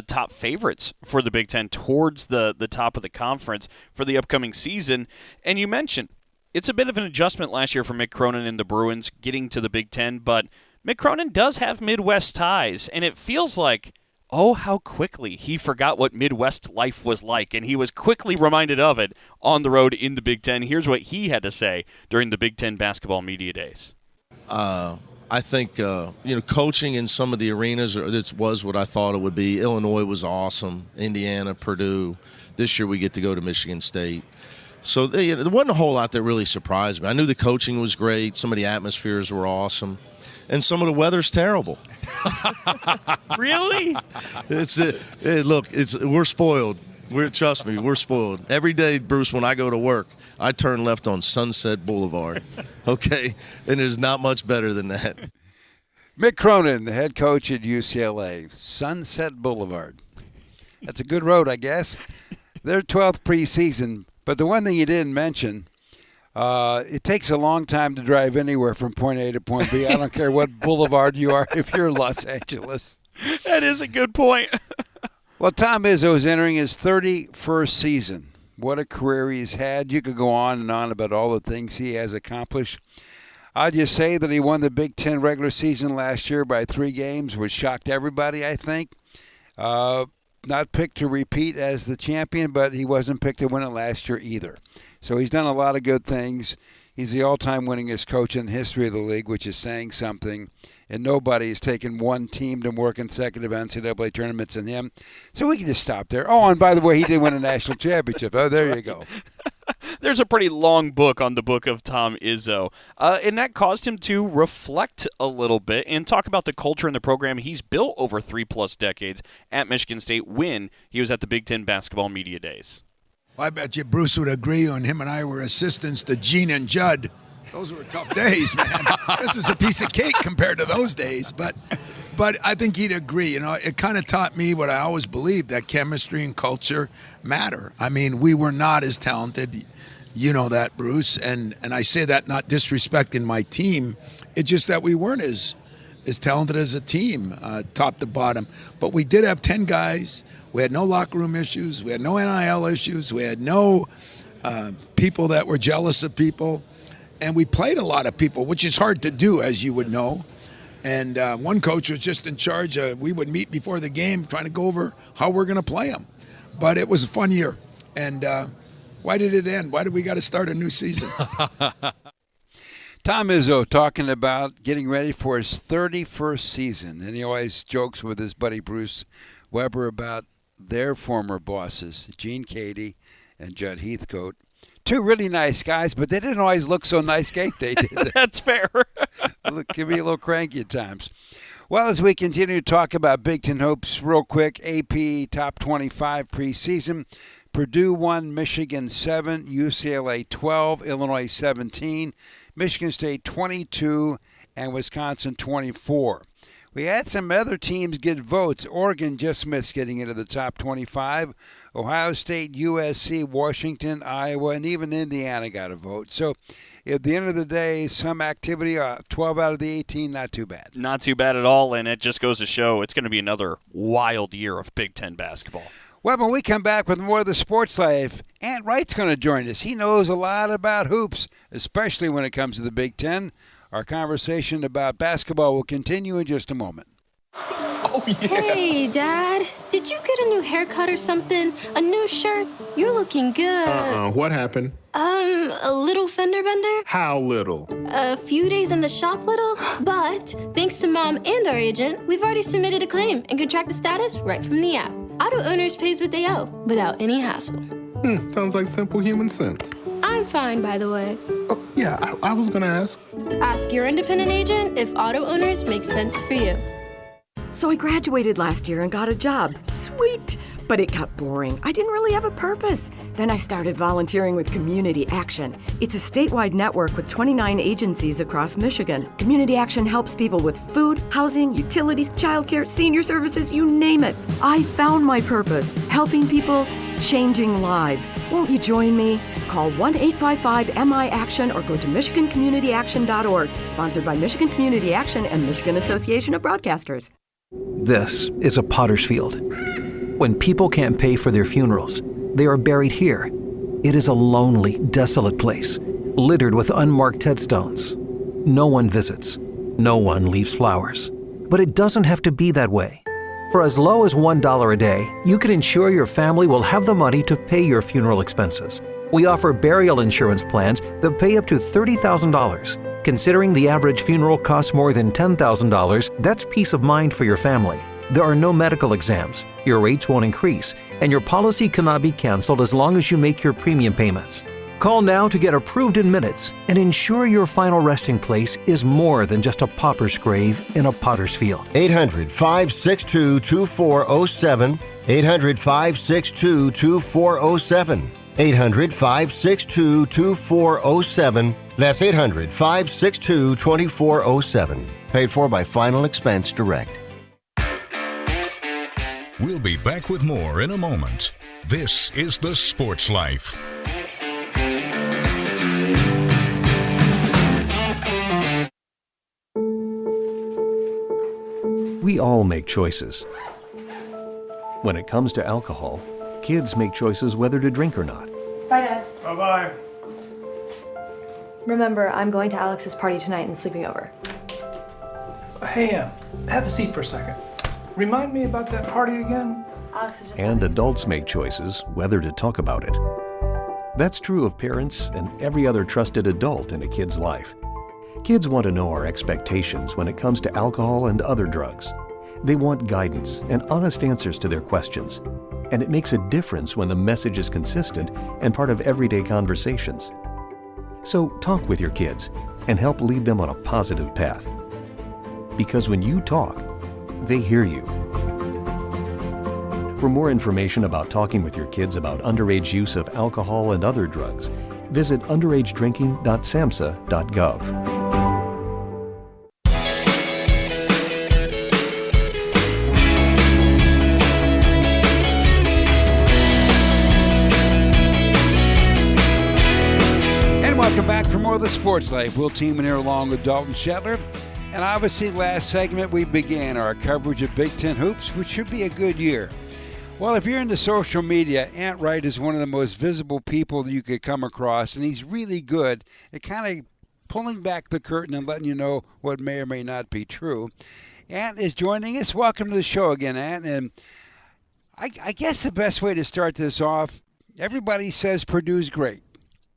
top favorites for the Big Ten towards the top of the conference for the upcoming season. And you mentioned it's a bit of an adjustment last year for Mick Cronin and the Bruins getting to the Big Ten, but Mick Cronin does have Midwest ties, and it feels like, oh, how quickly he forgot what Midwest life was like, and he was quickly reminded of it on the road in the Big Ten. Here's what he had to say during the Big Ten basketball media days. I think, coaching in some of the arenas was what I thought it would be. Illinois was awesome. Indiana, Purdue. This year we get to go to Michigan State. So there wasn't a whole lot that really surprised me. I knew the coaching was great. Some of the atmospheres were awesome. And some of the weather's terrible. Really? We're spoiled. Trust me, we're spoiled. Every day, Bruce, when I go to work, I turn left on Sunset Boulevard. Okay? And there's not much better than that. Mick Cronin, the head coach at UCLA. Sunset Boulevard. That's a good road, I guess. Their 12th preseason. But the one thing you didn't mention, it takes a long time to drive anywhere from point A to point B. I don't care what boulevard you are if you're in Los Angeles. That is a good point. Well, Tom Izzo is entering his 31st season. What a career he's had. You could go on and on about all the things he has accomplished. I'll just say that he won the Big Ten regular season last year by 3 games, which shocked everybody, I think. Not picked to repeat as the champion, but he wasn't picked to win it last year either. So he's done a lot of good things. He's the all-time winningest coach in the history of the league, which is saying something. And nobody's taken one team to more consecutive NCAA tournaments than him. So we can just stop there. Oh, and by the way, he did win a national championship. Oh, there you go. There's a pretty long book on the book of Tom Izzo. And that caused him to reflect a little bit and talk about the culture and the program he's built over 3+ decades at Michigan State when he was at the Big Ten basketball media days. Well, I bet you Bruce would agree when him and I were assistants to Gene and Judd. Those were tough days, man. This is a piece of cake compared to those days. But I think he'd agree. It kind of taught me what I always believed, that chemistry and culture matter. I mean, we were not as talented. You know that, Bruce. And I say that not disrespecting my team. It's just that we weren't as talented as a team, top to bottom. But we did have 10 guys. We had no locker room issues. We had no NIL issues. We had no people that were jealous of people. And we played a lot of people, which is hard to do, as you would know. And one coach was just in charge. We would meet before the game trying to go over how we're going to play them. But it was a fun year. And why did it end? Why did we got to start a new season? Tom Izzo talking about getting ready for his 31st season. And he always jokes with his buddy Bruce Weber about their former bosses, Gene Cady and Judd Heathcote. 2 really nice guys, but they didn't always look so nice game day, did they? That's fair. Can be a little cranky at times. Well, as we continue to talk about Big Ten hopes real quick, AP Top 25 preseason. Purdue 1, Michigan 7, UCLA 12, Illinois 17, Michigan State 22, and Wisconsin 24. We had some other teams get votes. Oregon just missed getting into the top 25. Ohio State, USC, Washington, Iowa, and even Indiana got a vote. So at the end of the day, some activity, 12 out of the 18, not too bad. Not too bad at all, and it just goes to show it's going to be another wild year of Big Ten basketball. Well, when we come back with more of the sports life, Ant Wright's going to join us. He knows a lot about hoops, especially when it comes to the Big Ten. Our conversation about basketball will continue in just a moment. Oh, yeah. Hey, Dad. Did you get a new haircut or something? A new shirt? You're looking good. What happened? A little fender bender? How little? A few days in the shop little. But thanks to Mom and our agent, we've already submitted a claim and can track the status right from the app. Auto Owners pays what they owe without any hassle. Sounds like simple human sense. I'm fine, by the way. Oh, yeah, I was going to ask. Ask your independent agent if Auto Owners makes sense for you. So I graduated last year and got a job. Sweet! But it got boring. I didn't really have a purpose. Then I started volunteering with Community Action. It's a statewide network with 29 agencies across Michigan. Community Action helps people with food, housing, utilities, childcare, senior services, you name it. I found my purpose, helping people, changing lives. Won't you join me? Call 1-855-MI-ACTION or go to MichiganCommunityAction.org. Sponsored by Michigan Community Action and Michigan Association of Broadcasters. This is a potter's field. When people can't pay for their funerals, they are buried here. It is a lonely, desolate place, littered with unmarked headstones. No one visits. No one leaves flowers. But it doesn't have to be that way. For as low as $1 a day, you can ensure your family will have the money to pay your funeral expenses. We offer burial insurance plans that pay up to $30,000. Considering the average funeral costs more than $10,000, that's peace of mind for your family. There are no medical exams, your rates won't increase, and your policy cannot be canceled as long as you make your premium payments. Call now to get approved in minutes and ensure your final resting place is more than just a pauper's grave in a potter's field. 800-562-2407. 800-562-2407. 800-562-2407. That's 800-562-2407. Paid for by Final Expense Direct. We'll be back with more in a moment. This is The Sports Life. We all make choices. When it comes to alcohol, kids make choices whether to drink or not. Bye, Dad. Bye-bye. Remember, I'm going to Alex's party tonight and sleeping over. Hey, have a seat for a second. Remind me about that party again? Alex is just... And adults make choices whether to talk about it. That's true of parents and every other trusted adult in a kid's life. Kids want to know our expectations when it comes to alcohol and other drugs. They want guidance and honest answers to their questions. And it makes a difference when the message is consistent and part of everyday conversations. So talk with your kids and help lead them on a positive path. Because when you talk, they hear you. For more information about talking with your kids about underage use of alcohol and other drugs, visit underagedrinking.samhsa.gov. Welcome back for more of the Sports Life. We'll team in here along with Dalton Shetler. And obviously, last segment, we began our coverage of Big Ten hoops, which should be a good year. Well, if you're into social media, Ant Wright is one of the most visible people that you could come across, and he's really good at kind of pulling back the curtain and letting you know what may or may not be true. Ant is joining us. Welcome to the show again, Ant. And I guess the best way to start this off, everybody says Purdue's great.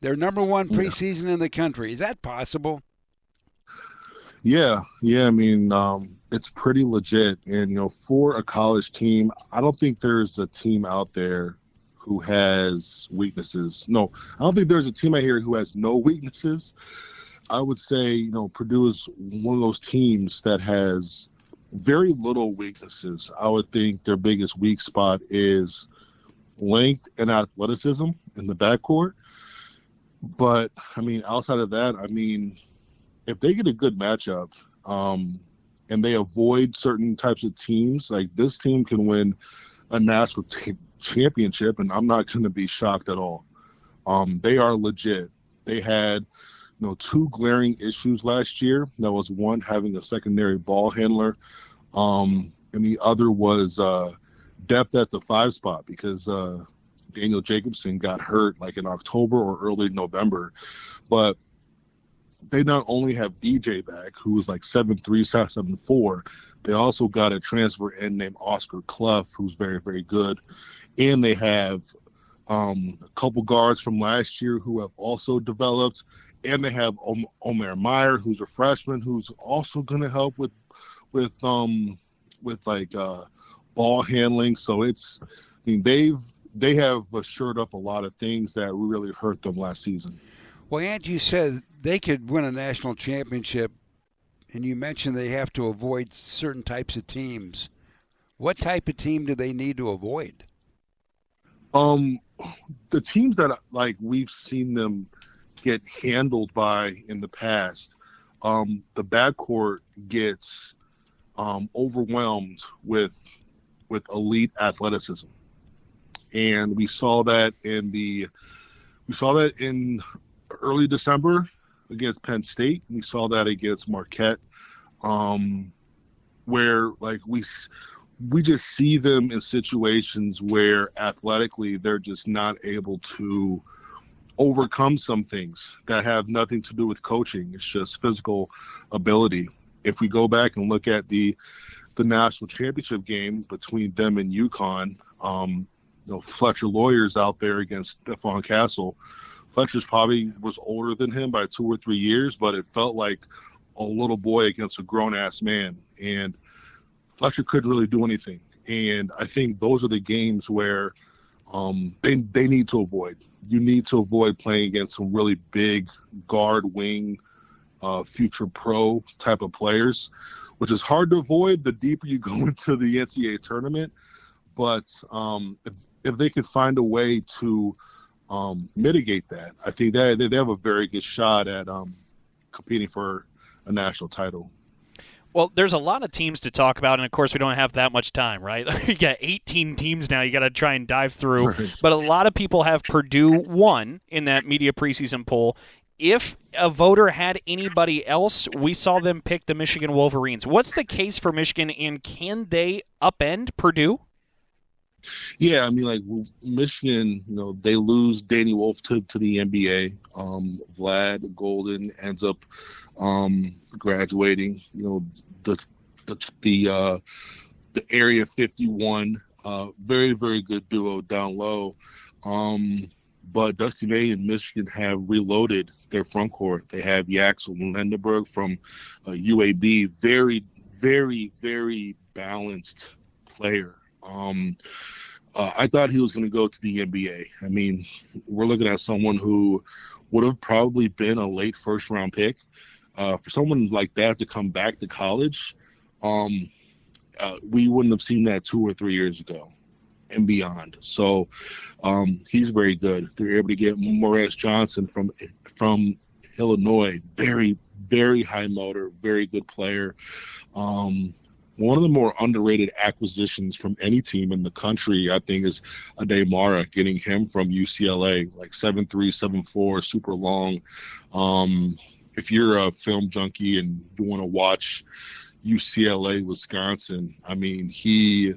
They're number one preseason in the country. Is that possible? Yeah. I mean, it's pretty legit. And, for a college team, I don't think there's a team out there who has weaknesses. No, I don't think there's a team out here who has no weaknesses. I would say, Purdue is one of those teams that has very little weaknesses. I would think their biggest weak spot is length and athleticism in the backcourt. But, outside of that, if they get a good matchup and they avoid certain types of teams, like this team can win a national championship, and I'm not going to be shocked at all. They are legit. They had, two glaring issues last year. That was one, having a secondary ball handler, and the other was depth at the 5 spot because Daniel Jacobson got hurt like in October or early November. But they not only have DJ back, who was like 7'3", 7'4", they also got a transfer in named Oscar Clough, who's very, very good. And they have a couple guards from last year who have also developed. And they have Omer Meyer, who's a freshman, who's also going to help with ball handling. So they have shored up a lot of things that really hurt them last season. Well, Ant, you said they could win a national championship, and you mentioned they have to avoid certain types of teams. What type of team do they need to avoid? The teams that we've seen them get handled by in the past, the backcourt gets overwhelmed with elite athleticism, and we saw that in early December against Penn State. We saw that against Marquette, where we just see them in situations where athletically they're just not able to overcome some things that have nothing to do with coaching. It's just physical ability. If we go back and look at the national championship game between them and UConn, Fletcher Lawyer's out there against Stephon Castle. Fletcher's probably was older than him by 2 or 3 years, but it felt like a little boy against a grown-ass man. And Fletcher couldn't really do anything. And I think those are the games where they need to avoid. You need to avoid playing against some really big guard, wing, future pro type of players, which is hard to avoid the deeper you go into the NCAA tournament. But if they could find a way to mitigate that, I think they have a very good shot at competing for a national title. Well, there's a lot of teams to talk about, and of course we don't have that much time, right? You got 18 teams now you got to try and dive through. Right. But a lot of people have Purdue 1 in that media preseason poll. If a voter had anybody else, we saw them pick the Michigan Wolverines. What's the case for Michigan, and can they upend Purdue? Yeah, I mean, Michigan, they lose Danny Wolf to the NBA. Vlad Golden ends up graduating. The Area 51, very, very good duo down low. But Dusty May and Michigan have reloaded their front court. They have Yaxel Lendenberg from UAB, very, very, very balanced player. I thought he was going to go to the NBA. I mean, we're looking at someone who would have probably been a late first-round pick. For someone like that to come back to college, we wouldn't have seen that 2 or 3 years ago and beyond. So he's very good. They're able to get Morris Johnson from Illinois, very, very high motor, very good player. One of the more underrated acquisitions from any team in the country, I think, is Ade Mara, getting him from UCLA, 7'3", 7'4", super long. If you're a film junkie and you want to watch UCLA, Wisconsin, I mean, he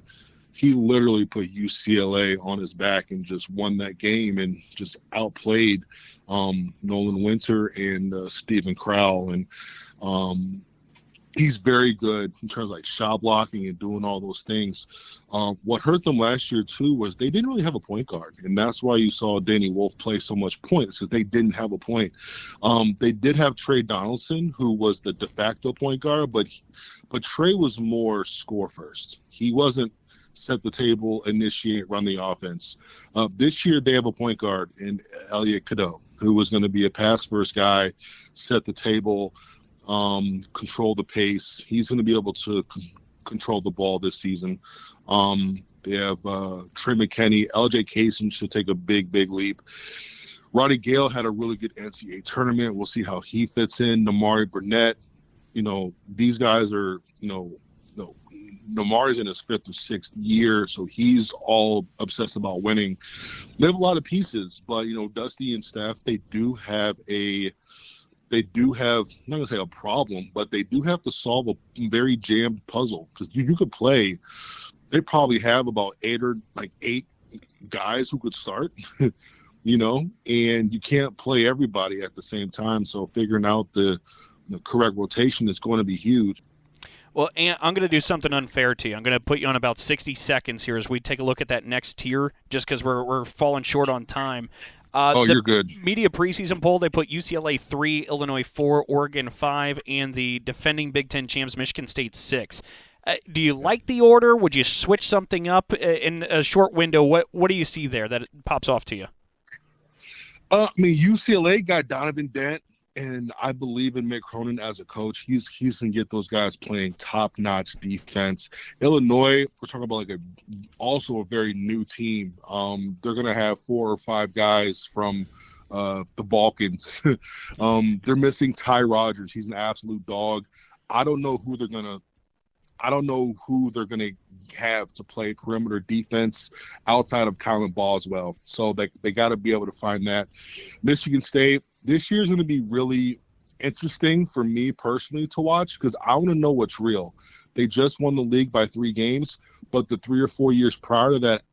literally put UCLA on his back and just won that game and just outplayed Nolan Winter and Stephen Crowell. And he's very good in terms of shot blocking and doing all those things. What hurt them last year too was they didn't really have a point guard, and that's why you saw Danny Wolf play so much points, because they didn't have a point. They did have Trey Donaldson, who was the de facto point guard, but Trey was more score first. He wasn't set the table, initiate, run the offense. This year they have a point guard in Elliot Cadeau, who was going to be a pass first guy, set the table, control the pace. He's going to be able to control the ball this season. They have Trey McKinney. LJ Kaysen should take a big, big leap. Roddy Gale had a really good NCAA tournament. We'll see how he fits in. Namari Burnett. These guys are, Namari's in his 5th or 6th year, so he's all obsessed about winning. They have a lot of pieces, but, Dusty and Steph, they do have, I'm not going to say a problem, but they do have to solve a very jammed puzzle, because you could play, they probably have about 8 guys who could start, and you can't play everybody at the same time. So figuring out the correct rotation is going to be huge. Well, Ant, I'm going to do something unfair to you. I'm going to put you on about 60 seconds here as we take a look at that next tier, just because we're falling short on time. You're good. Media preseason poll, they put UCLA 3, Illinois 4, Oregon 5, and the defending Big Ten champs, Michigan State 6. Do you like the order? Would you switch something up in a short window? What do you see there that pops off to you? UCLA got Donovan Dent And I believe in Mick Cronin as a coach. He's going to get those guys playing top-notch defense. Illinois, we're talking about also a very new team. They're going to have 4 or 5 guys from the Balkans. They're missing Ty Rogers. He's an absolute dog. I don't know who they're going to have to play perimeter defense outside of Colin Boswell. So they got to be able to find that. Michigan State, this year is going to be really interesting for me personally to watch because I want to know what's real. They just won the league by 3 games, but the 3 or 4 years prior to that,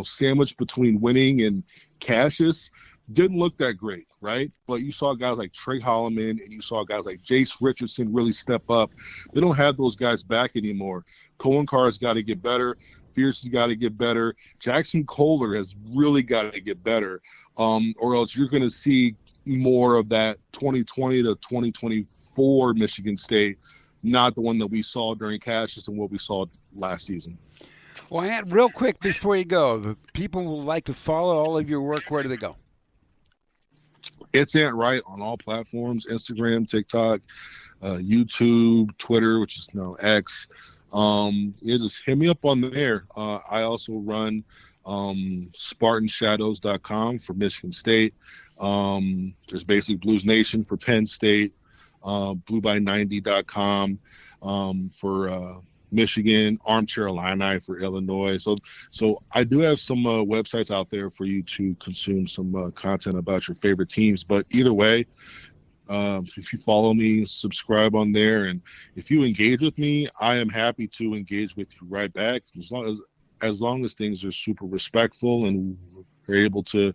sandwiched between winning and Cassius didn't look that great, right? But you saw guys like Trey Holloman and you saw guys like Jace Richardson really step up. They don't have those guys back anymore. Cohen Carr's got to get better. Fierce has got to get better. Jackson Kohler has really got to get better, or else you're going to see more of that 2020 to 2024 Michigan State, not the one that we saw during Cassius and what we saw last season. Well, Ant, real quick before you go, people would like to follow all of your work. Where do they go? It's Ant Wright on all platforms, Instagram, TikTok, YouTube, Twitter, which is now X. Just hit me up on there. I also run SpartanShadows.com for Michigan State. There's Basic Blues Nation for Penn State, BlueBy90.com for Michigan, Armchair Illini for Illinois. So I do have some websites out there for you to consume some content about your favorite teams. But either way, if you follow me, subscribe on there, and if you engage with me, I am happy to engage with you right back. As long as things are super respectful and we're able to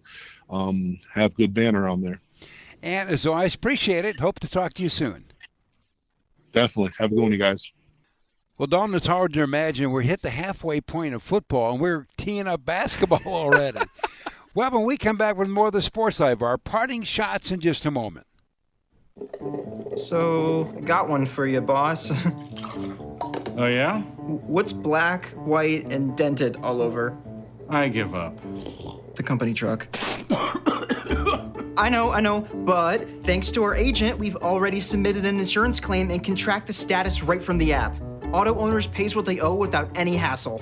have good banter on there. And as always, appreciate it. Hope to talk to you soon. Definitely. Have a good one, you guys. Well, Dalton, it's hard to imagine we're hit the halfway point of football and we're teeing up basketball already. Well, when we come back with more of the Sports Live, our parting shots in just a moment. So, got one for you, boss. Oh, yeah? What's black, white, and dented all over? I give up. The company truck. I know, but thanks to our agent, we've already submitted an insurance claim and can track the status right from the app. Auto owners pays what they owe without any hassle.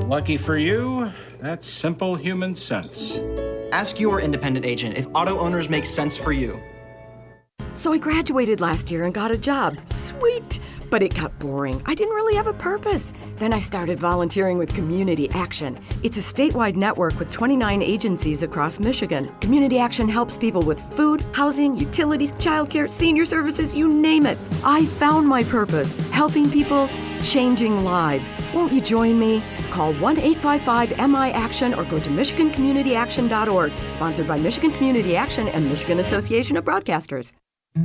Lucky for you, that's simple human sense. Ask your independent agent if auto owners make sense for you. So I graduated last year and got a job. Sweet! But it got boring. I didn't really have a purpose. Then I started volunteering with Community Action. It's a statewide network with 29 agencies across Michigan. Community Action helps people with food, housing, utilities, childcare, senior services, you name it. I found my purpose, helping people, changing lives. Won't you join me? Call 1-855-MI-ACTION or go to MichiganCommunityAction.org. Sponsored by Michigan Community Action and Michigan Association of Broadcasters.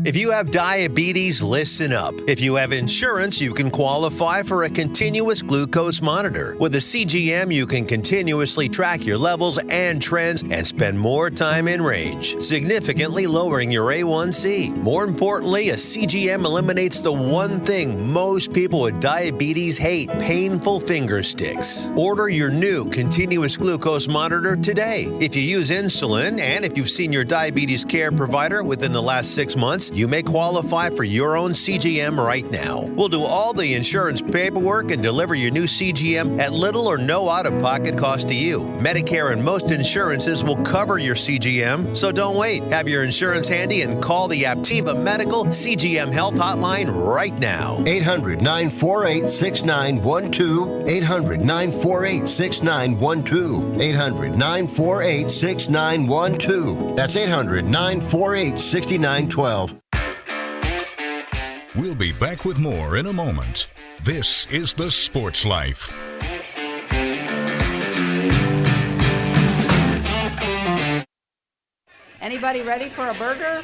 If you have diabetes, listen up. If you have insurance, you can qualify for a continuous glucose monitor. With a CGM, you can continuously track your levels and trends and spend more time in range, significantly lowering your A1C. More importantly, a CGM eliminates the one thing most people with diabetes hate: painful finger sticks. Order your new continuous glucose monitor today. If you use insulin and if you've seen your diabetes care provider within the last 6 months, you may qualify for your own CGM right now. We'll do all the insurance paperwork and deliver your new CGM at little or no out-of-pocket cost to you. Medicare and most insurances will cover your CGM, so don't wait. Have your insurance handy and call the Aptiva Medical CGM Health Hotline right now. 800-948-6912. 800-948-6912. 800-948-6912. That's 800-948-6912. We'll be back with more in a moment. This is The Sports Life. Anybody ready for a burger?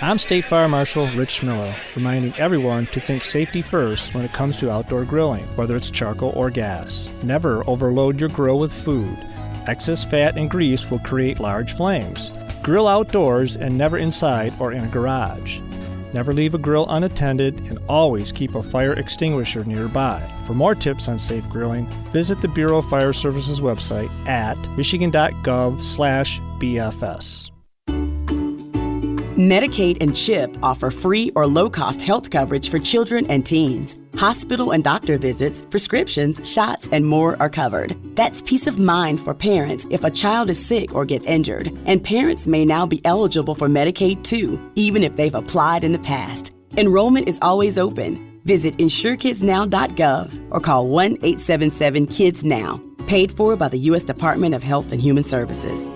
I'm State Fire Marshal Rich Miller, reminding everyone to think safety first when it comes to outdoor grilling, whether it's charcoal or gas. Never overload your grill with food. Excess fat and grease will create large flames. Grill outdoors and never inside or in a garage. Never leave a grill unattended and always keep a fire extinguisher nearby. For more tips on safe grilling, visit the Bureau of Fire Services website at michigan.gov/BFS. Medicaid and CHIP offer free or low-cost health coverage for children and teens. Hospital and doctor visits, prescriptions, shots, and more are covered. That's peace of mind for parents if a child is sick or gets injured. And parents may now be eligible for Medicaid too, even if they've applied in the past. Enrollment is always open. Visit insurekidsnow.gov or call 1-877-KIDS-NOW. Paid for by the U.S. Department of Health and Human Services.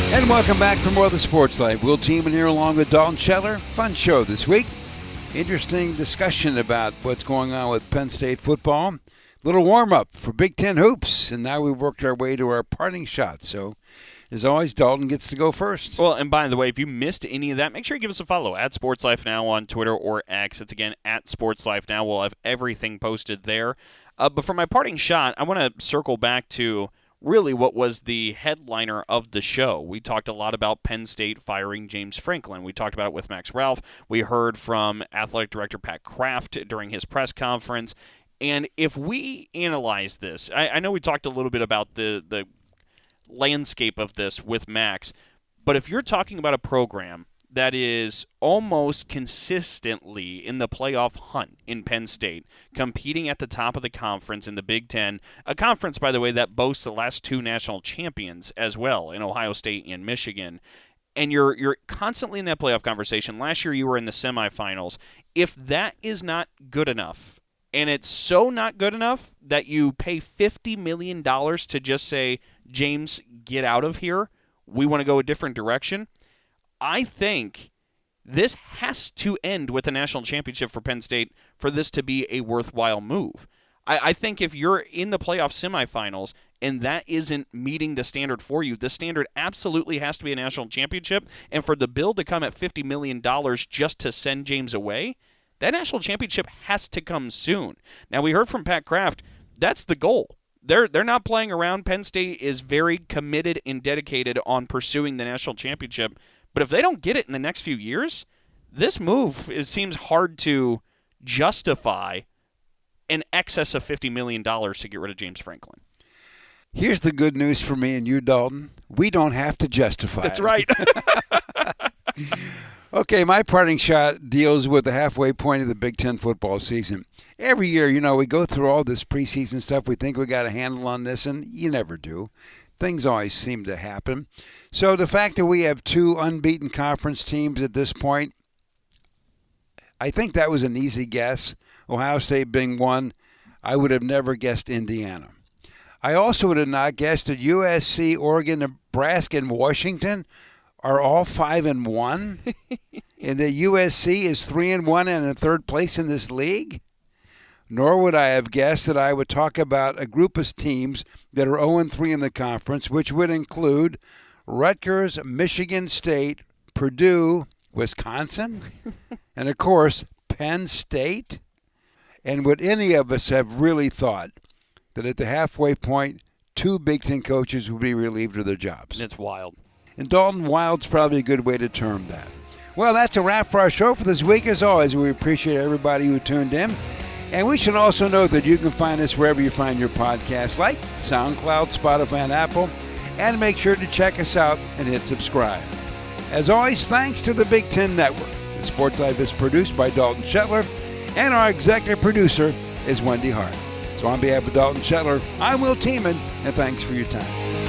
And welcome back for more of the Sports Life. Will Teeman here along with Dalton Scheller. Fun show this week. Interesting discussion about what's going on with Penn State football. Little warm-up for Big Ten hoops. And now we've worked our way to our parting shot. So, as always, Dalton gets to go first. Well, and by the way, if you missed any of that, make sure you give us a follow at Sports Life Now on Twitter or X. It's, again, at Sports Life Now. We'll have everything posted there. But for my parting shot, I want to circle back to really what was the headliner of the show. We talked a lot about Penn State firing James Franklin. We talked about it with Max Ralph. We heard from athletic director Pat Kraft during his press conference. And if we analyze this, I know we talked a little bit about the landscape of this with Max, but if you're talking about a program that is almost consistently in the playoff hunt in Penn State, competing at the top of the conference in the Big Ten, a conference, by the way, that boasts the last two national champions as well in Ohio State and Michigan, and you're constantly in that playoff conversation. Last year you were in the semifinals. If that is not good enough, and it's so not good enough that you pay $50 million to just say, James, get out of here, we want to go a different direction, I think this has to end with a national championship for Penn State for this to be a worthwhile move. I think if you're in the playoff semifinals and that isn't meeting the standard for you, the standard absolutely has to be a national championship. And for the bill to come at $50 million just to send James away, that national championship has to come soon. Now, we heard from Pat Kraft, that's the goal. They're not playing around. Penn State is very committed and dedicated on pursuing the national championship. But if they don't get it in the next few years, this move seems hard to justify in excess of $50 million to get rid of James Franklin. Here's the good news for me and you, Dalton. We don't have to justify That's it. right. Okay, my parting shot deals with the halfway point of the Big Ten football season. Every year, we go through all this preseason stuff. We think we got a handle on this, and you never do. Things always seem to happen. So the fact that we have two unbeaten conference teams at this point, I think that was an easy guess. Ohio State being one, I would have never guessed Indiana. I also would have not guessed that USC, Oregon, Nebraska, and Washington are all 5-1, and that USC is 3-1 and in third place in this league. Nor would I have guessed that I would talk about a group of teams that are 0-3 in the conference, which would include Rutgers, Michigan State, Purdue, Wisconsin, and, of course, Penn State. And would any of us have really thought that at the halfway point, two Big Ten coaches would be relieved of their jobs? It's wild. And Dalton, wild's probably a good way to term that. Well, that's a wrap for our show for this week. As always, we appreciate everybody who tuned in. And we should also know that you can find us wherever you find your podcasts, like SoundCloud, Spotify, and Apple. And make sure to check us out and hit subscribe. As always, thanks to the Big Ten Network. The Sports Life is produced by Dalton Scheller, and our executive producer is Wendy Hart. So on behalf of Dalton Scheller, I'm Will Teeman, and thanks for your time.